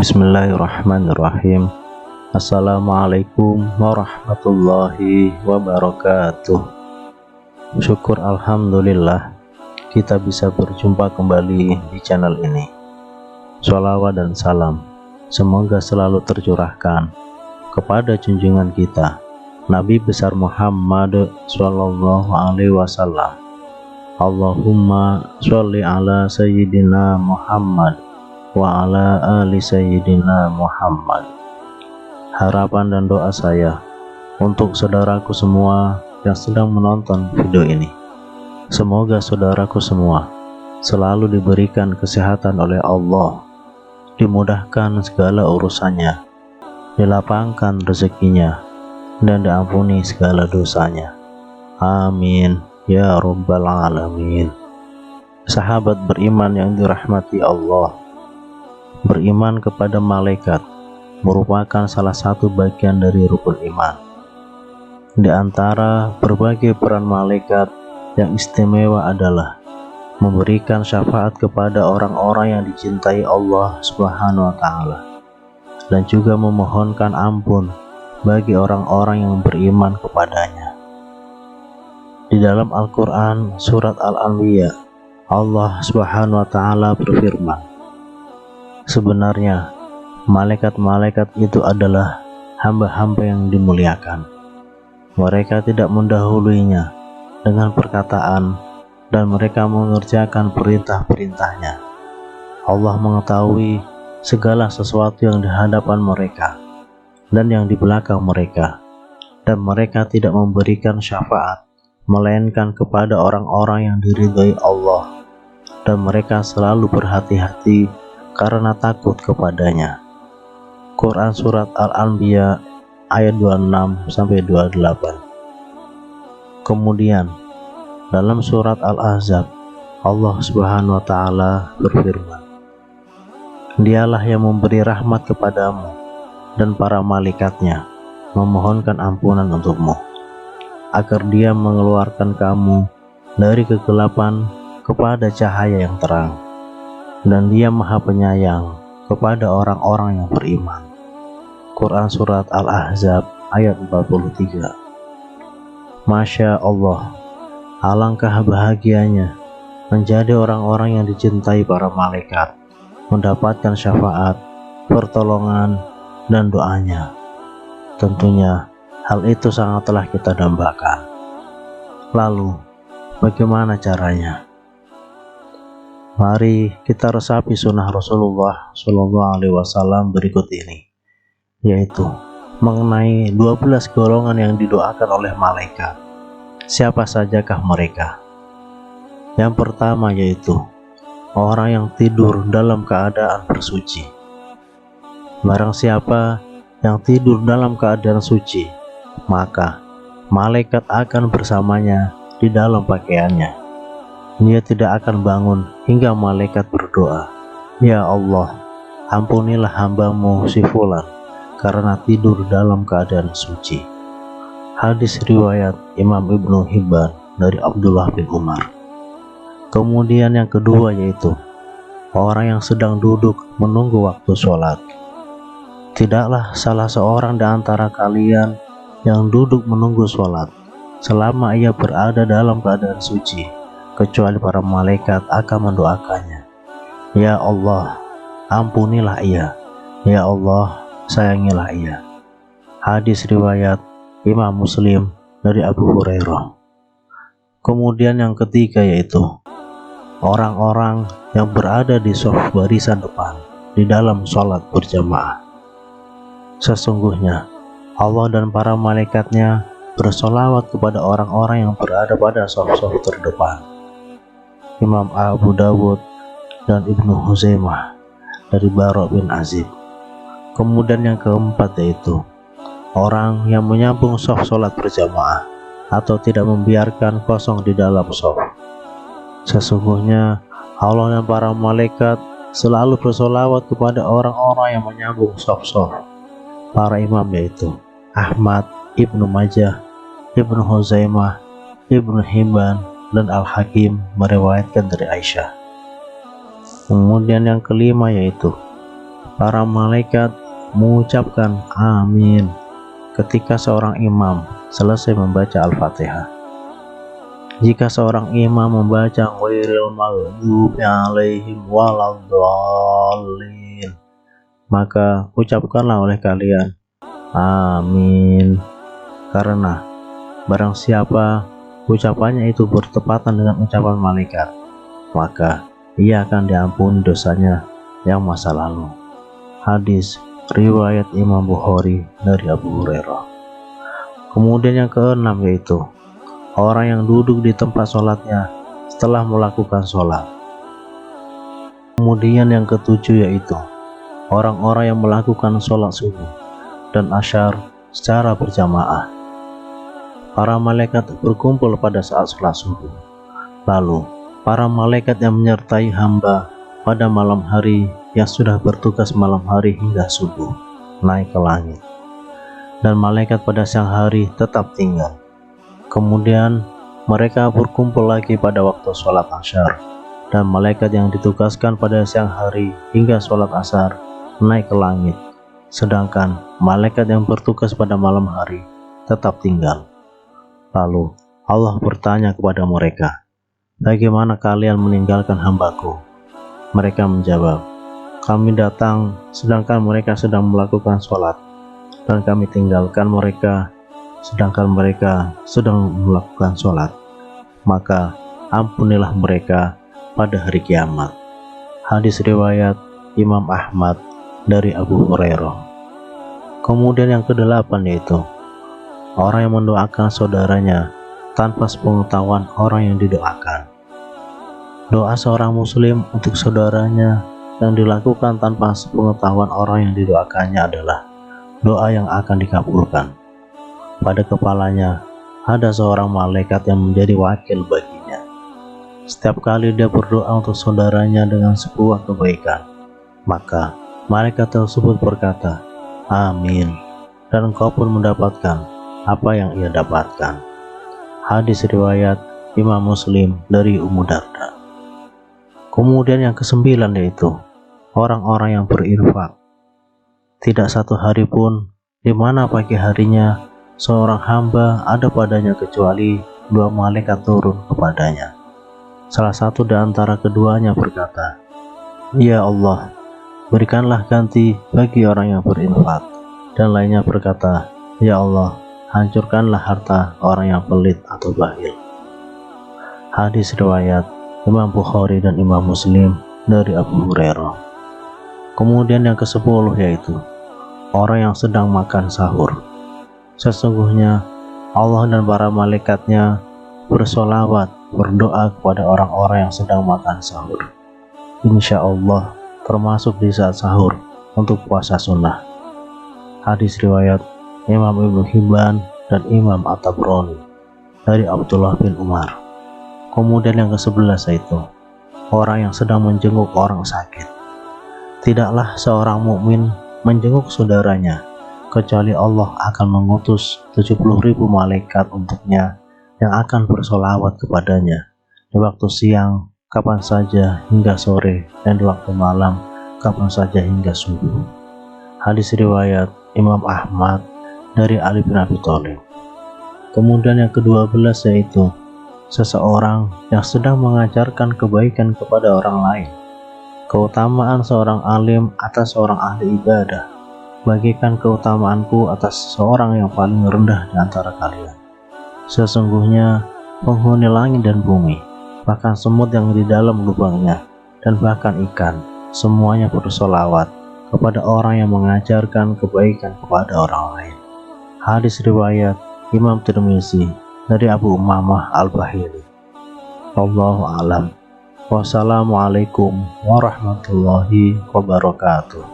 Bismillahirrahmanirrahim. Assalamualaikum warahmatullahi wabarakatuh. Syukur alhamdulillah kita bisa berjumpa kembali di channel ini. Sholawat dan salam semoga selalu tercurahkan kepada junjungan kita Nabi besar Muhammad Sallallahu Alaihi Wasallam. Allahumma sholli ala Sayyidina Muhammad wa ala ali Sayyidina Muhammad. Harapan dan doa saya untuk saudaraku semua yang sedang menonton video ini, semoga saudaraku semua selalu diberikan kesehatan oleh Allah, dimudahkan segala urusannya, dilapangkan rezekinya, dan diampuni segala dosanya. Amin ya rabbal alamin. Sahabat beriman yang dirahmati Allah, beriman kepada malaikat merupakan salah satu bagian dari rukun iman. Di antara berbagai peran malaikat yang istimewa adalah memberikan syafaat kepada orang-orang yang dicintai Allah Subhanahu wa Ta'ala, dan juga memohonkan ampun bagi orang-orang yang beriman kepadanya. Di dalam Al-Quran surat Al-Anbiya, Allah Subhanahu wa Ta'ala berfirman, sebenarnya malaikat-malaikat itu adalah hamba-hamba yang dimuliakan. Mereka tidak mendahuluinya dengan perkataan, dan mereka mengerjakan perintah-perintahnya. Allah mengetahui segala sesuatu yang di hadapan mereka dan yang di belakang mereka, dan mereka tidak memberikan syafaat melainkan kepada orang-orang yang diridhai Allah, dan mereka selalu berhati-hati karena takut kepadanya. Quran surat Al-Anbiya ayat 26-28. Kemudian dalam surat Al-Ahzab, Allah Subhanahu wa Ta'ala berfirman, Dialah yang memberi rahmat kepadamu dan para malaikatnya memohonkan ampunan untukmu, agar Dia mengeluarkan kamu dari kegelapan kepada cahaya yang terang, dan Dia Maha Penyayang kepada orang-orang yang beriman. Quran surat Al-Ahzab ayat 43. Masya Allah, alangkah bahagianya menjadi orang-orang yang dicintai para malaikat, mendapatkan syafaat, pertolongan, dan doanya. Tentunya hal itu sangatlah kita dambakan. Lalu, bagaimana caranya? Mari kita resapi sunnah Rasulullah Shallallahu Alaihi Wasallam berikut ini, yaitu mengenai 12 golongan yang didoakan oleh malaikat. Siapa sajakah mereka? Yang pertama yaitu orang yang tidur dalam keadaan bersuci. Barang siapa yang tidur dalam keadaan suci, maka malaikat akan bersamanya di dalam pakaiannya. Dia tidak akan bangun hingga malaikat berdoa, Ya Allah, ampunilah hambamu si fulan karena tidur dalam keadaan suci. Hadis riwayat Imam Ibnu Hibban dari Abdullah bin Umar. Kemudian yang kedua yaitu orang yang sedang duduk menunggu waktu sholat. Tidaklah salah seorang di antara kalian yang duduk menunggu sholat selama ia berada dalam keadaan suci, kecuali para malaikat akan mendoakannya, Ya Allah, ampunilah ia, Ya Allah, sayangilah ia. Hadis riwayat Imam Muslim dari Abu Hurairah. Kemudian yang ketiga yaitu orang-orang yang berada di shaf barisan depan di dalam sholat berjamaah. Sesungguhnya Allah dan para malaikatnya bersolawat kepada orang-orang yang berada pada shaf-shaf terdepan. Imam Abu Dawud dan Ibnu Huzaimah dari Bara bin Azib. Kemudian yang keempat yaitu orang yang menyambung shaf sholat berjamaah atau tidak membiarkan kosong di dalam shaf. Sesungguhnya Allah dan para malaikat selalu bersolawat kepada orang-orang yang menyambung shaf-shaf para imam, yaitu Ahmad, Ibnu Majah, Ibnu Huzaimah, Ibnu Hibban, dan Al-Hakim meriwayatkan dari Aisyah. Kemudian yang kelima yaitu para malaikat mengucapkan amin ketika seorang imam selesai membaca Al-Fatihah. Jika seorang imam membaca ghairil maghdubi alaihim waladdallin, maka ucapkanlah oleh kalian amin, karena barang siapa ucapannya itu bertepatan dengan ucapan malaikat, maka ia akan diampuni dosanya yang masa lalu. Hadis riwayat Imam Bukhari dari Abu Hurairah. Kemudian yang keenam yaitu orang yang duduk di tempat sholatnya setelah melakukan sholat. Kemudian yang ketujuh yaitu orang-orang yang melakukan sholat subuh dan asyar secara berjamaah. Para malaikat berkumpul pada saat sholat subuh. Lalu para malaikat yang menyertai hamba pada malam hari yang sudah bertugas malam hari hingga subuh naik ke langit, dan malaikat pada siang hari tetap tinggal. Kemudian mereka berkumpul lagi pada waktu sholat asyar, dan malaikat yang ditugaskan pada siang hari hingga sholat asar naik ke langit, sedangkan malaikat yang bertugas pada malam hari tetap tinggal. Lalu Allah bertanya kepada mereka, "Bagaimana kalian meninggalkan hambaku?" Mereka menjawab, "Kami datang sedangkan mereka sedang melakukan sholat, dan kami tinggalkan mereka sedangkan mereka sedang melakukan sholat. Maka ampunilah mereka pada hari kiamat." Hadis riwayat Imam Ahmad dari Abu Hurairah. Kemudian yang kedelapan yaitu orang yang mendoakan saudaranya tanpa sepengetahuan orang yang didoakan. Doa seorang muslim untuk saudaranya yang dilakukan tanpa sepengetahuan orang yang didoakannya adalah doa yang akan dikabulkan. Pada kepalanya ada seorang malaikat yang menjadi wakil baginya. Setiap kali dia berdoa untuk saudaranya dengan sebuah kebaikan, maka malaikat tersebut berkata, "Amin," dan engkau pun mendapatkan apa yang ia dapatkan. Hadis riwayat Imam Muslim dari Ummu Darda. Kemudian yang kesembilan yaitu orang-orang yang berinfak. Tidak satu hari pun di mana pagi harinya seorang hamba ada padanya kecuali dua malaikat turun kepadanya. Salah satu di antara keduanya berkata, "Ya Allah, berikanlah ganti bagi orang yang berinfak." Dan lainnya berkata, "Ya Allah, hancurkanlah harta orang yang pelit atau bakhil." Hadis riwayat Imam Bukhari dan Imam Muslim dari Abu Hurairah. Kemudian yang ke-10 yaitu orang yang sedang makan sahur. Sesungguhnya Allah dan para malaikatnya bersolawat, berdoa kepada orang-orang yang sedang makan sahur, insya Allah termasuk di saat sahur untuk puasa sunnah. Hadis riwayat Imam Ibnu Hibban dan Imam At-Tabrani dari Abdullah bin Umar. Kemudian yang ke-11 yaitu orang yang sedang menjenguk orang sakit. Tidaklah seorang mukmin menjenguk saudaranya kecuali Allah akan mengutus 70.000 malaikat untuknya yang akan bersolawat kepadanya di waktu siang kapan saja hingga sore, dan di waktu malam kapan saja hingga subuh. Hadis riwayat Imam Ahmad dari Ali bin Abi Thalib. Kemudian yang ke-12 yaitu seseorang yang sedang mengajarkan kebaikan kepada orang lain. Keutamaan seorang alim atas seorang ahli ibadah bagikan keutamaanku atas seorang yang paling rendah di antara kalian. Sesungguhnya penghuni langit dan bumi, bahkan semut yang di dalam lubangnya, dan bahkan ikan, semuanya bersolawat kepada orang yang mengajarkan kebaikan kepada orang lain. Hadis riwayat Imam Tirmizi dari Abu Umamah Al-Bahili. Wallahu a'lam. Wassalamualaikum warahmatullahi wabarakatuh.